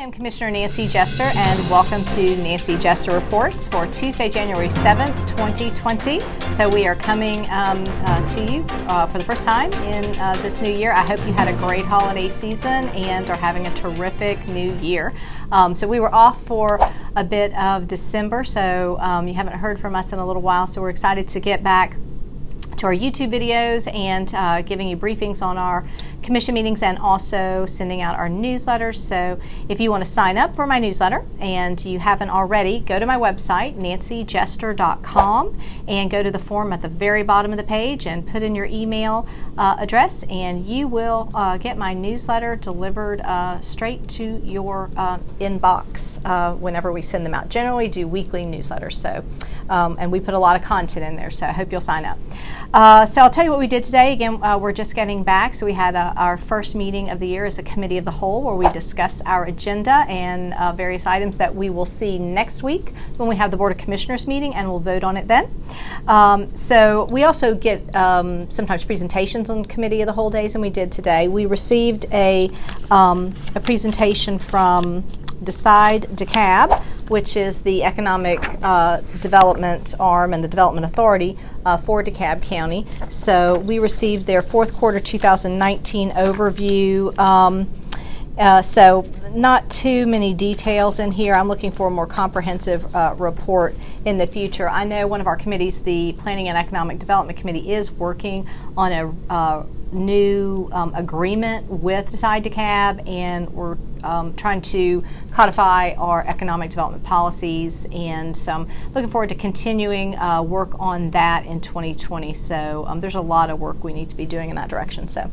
am Commissioner Nancy Jester, and welcome to Nancy Jester Reports for Tuesday, January 7th, 2020. So we are coming to you for the first time in this new year. I hope you had a great holiday season and are having a terrific new year. So we were off for a bit of December, so you haven't heard from us in a little while, so we're excited to get back to our YouTube videos and giving you briefings on our commission meetings and also sending out our newsletters. So if you want to sign up for my newsletter and you haven't already, go to my website, nancyjester.com, and go to the form at the very bottom of the page and put in your email address, and you will get my newsletter delivered straight to your inbox whenever we send them out. Generally do weekly newsletters, so and we put a lot of content in there, so I hope you'll sign up. So I'll tell you what we did today. Again, we're just getting back, so we had our first meeting of the year as a committee of the whole, where we discuss our agenda and various items that we will see next week when we have the Board of Commissioners meeting, and we'll vote on it then. So we also get sometimes presentations on committee of the whole days, and we did today. We received a presentation from Decide DeKalb, which is the economic development arm and the development authority for DeKalb County. So we received their fourth quarter 2019 overview. So not too many details in here. I'm looking for a more comprehensive report in the future. I know one of our committees, the Planning and Economic Development Committee, is working on a new agreement with Decide DeKalb, and we're trying to codify our economic development policies, and so I'm looking forward to continuing work on that in 2020. So there's a lot of work we need to be doing in that direction. So,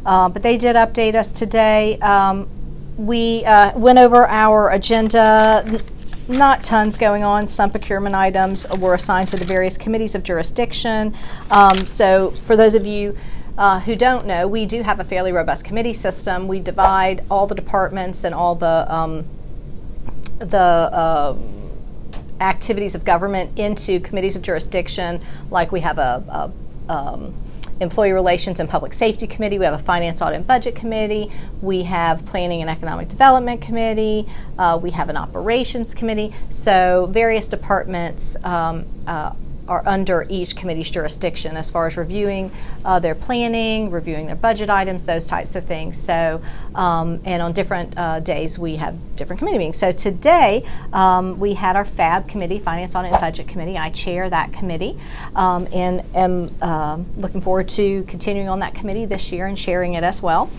but they did update us today. We went over our agenda. Not tons going on. Some procurement items were assigned to the various committees of jurisdiction. So for those of you who don't know, we do have a fairly robust committee system. We divide all the departments and all the activities of government into committees of jurisdiction. Like we have a Employee Relations and Public Safety Committee, we have a Finance, Audit, and Budget Committee, we have Planning and Economic Development Committee, we have an Operations Committee. So various departments are under each committee's jurisdiction as far as reviewing their planning, reviewing their budget items, those types of things. So, and on different days we have different committee meetings. So today we had our FAB committee, Finance, Audit, and Budget Committee. I chair that committee and am looking forward to continuing on that committee this year and sharing it as well.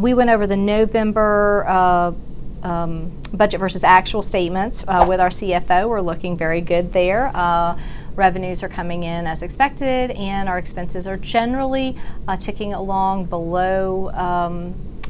We went over the November budget versus actual statements with our CFO. We're looking very good there. Revenues are coming in as expected, and our expenses are generally ticking along below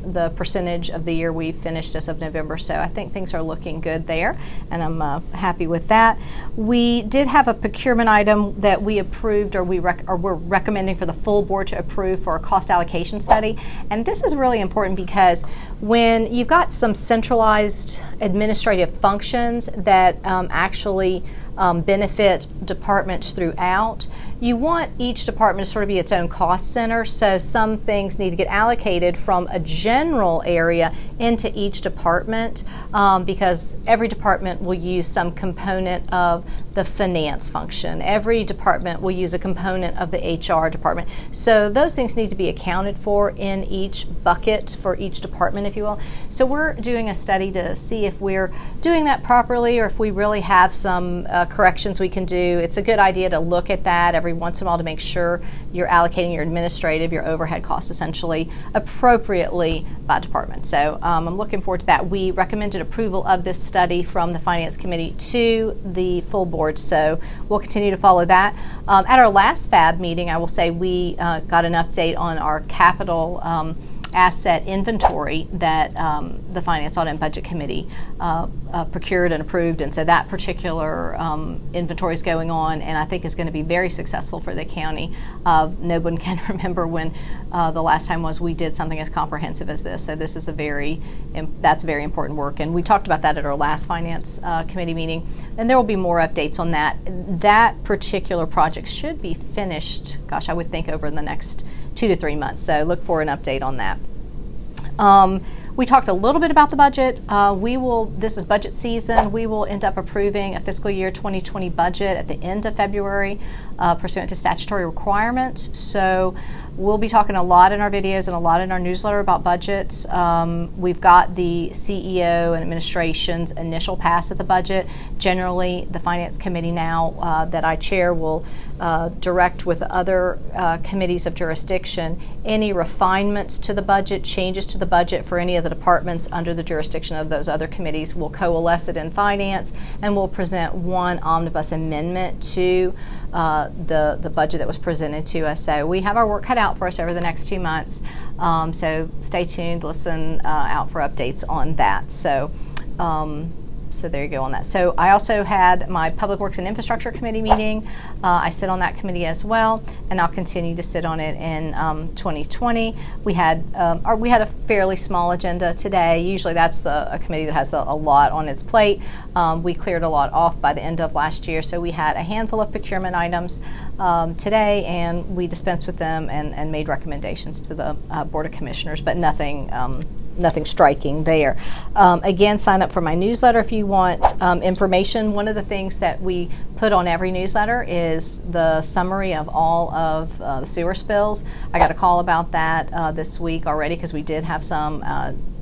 the percentage of the year we finished as of November. So I think things are looking good there, and I'm happy with that. We did have a procurement item that we approved, or we're recommending for the full board to approve for a cost allocation study. And this is really important because when you've got some centralized administrative functions that actually benefit departments throughout, you want each department to sort of be its own cost center. So some things need to get allocated from a general area into each department because every department will use some component of the finance function. Every department will use a component of the HR department. So those things need to be accounted for in each bucket for each department, if you will. So we're doing a study to see if we're doing that properly or if we really have some corrections we can do. It's a good idea to look at that every once in a while to make sure you're allocating your administrative, your overhead costs essentially appropriately by department. So I'm looking forward to that. We recommended approval of this study from the Finance Committee to the full board, so we'll continue to follow that. At our last FAB meeting, I will say we got an update on our capital asset inventory that the Finance, Audit, and Budget Committee procured and approved, and so that particular inventory is going on, and I think is going to be very successful for the county. No one can remember when the last time was we did something as comprehensive as this, so this is that's very important work, and we talked about that at our last Finance Committee meeting, and there will be more updates on that. That particular project should be finished, gosh, I would think over the next 2 to 3 months, so look for an update on that. We talked a little bit about the budget. This is budget season. We will end up approving a fiscal year 2020 budget at the end of February, pursuant to statutory requirements. So we'll be talking a lot in our videos and a lot in our newsletter about budgets. We've got the CEO and administration's initial pass of the budget. Generally, the Finance Committee now that I chair will direct with other committees of jurisdiction any refinements to the budget, changes to the budget for any of the departments under the jurisdiction of those other committees. We'll coalesce it in finance, and we'll present one omnibus amendment to the budget that was presented to us. So we have our work cut out for us over the next 2 months. So stay tuned, listen out for updates on that. So there you go on that. So I also had my Public Works and Infrastructure Committee meeting. I sit on that committee as well, and I'll continue to sit on it in 2020. We had a fairly small agenda today. Usually that's a committee that has a lot on its plate. We cleared a lot off by the end of last year, so we had a handful of procurement items today, and we dispensed with them and made recommendations to the Board of Commissioners, but nothing striking there. Again, sign up for my newsletter if you want information. One of the things that we put on every newsletter is the summary of all of the sewer spills. I got a call about that this week already because we did have some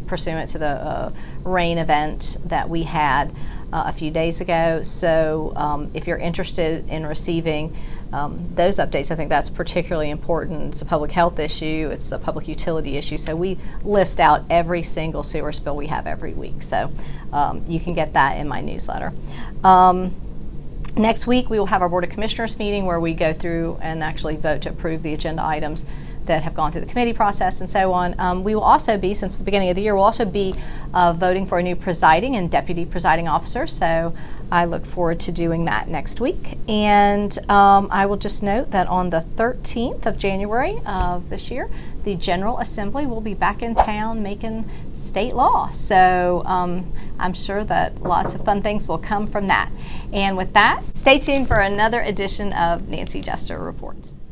pursuant to the rain event that we had a few days ago. So if you're interested in receiving those updates, I think that's particularly important. It's a public health issue, it's a public utility issue, so we list out every single sewer spill we have every week. So you can get that in my newsletter. Next week we will have our Board of Commissioners meeting where we go through and actually vote to approve the agenda items that have gone through the committee process and so on. We will also be, since the beginning of the year, we'll also be voting for a new presiding and deputy presiding officer. So I look forward to doing that next week. And I will just note that on the 13th of January of this year, the General Assembly will be back in town making state law. So I'm sure that lots of fun things will come from that. And with that, stay tuned for another edition of Nancy Jester Reports.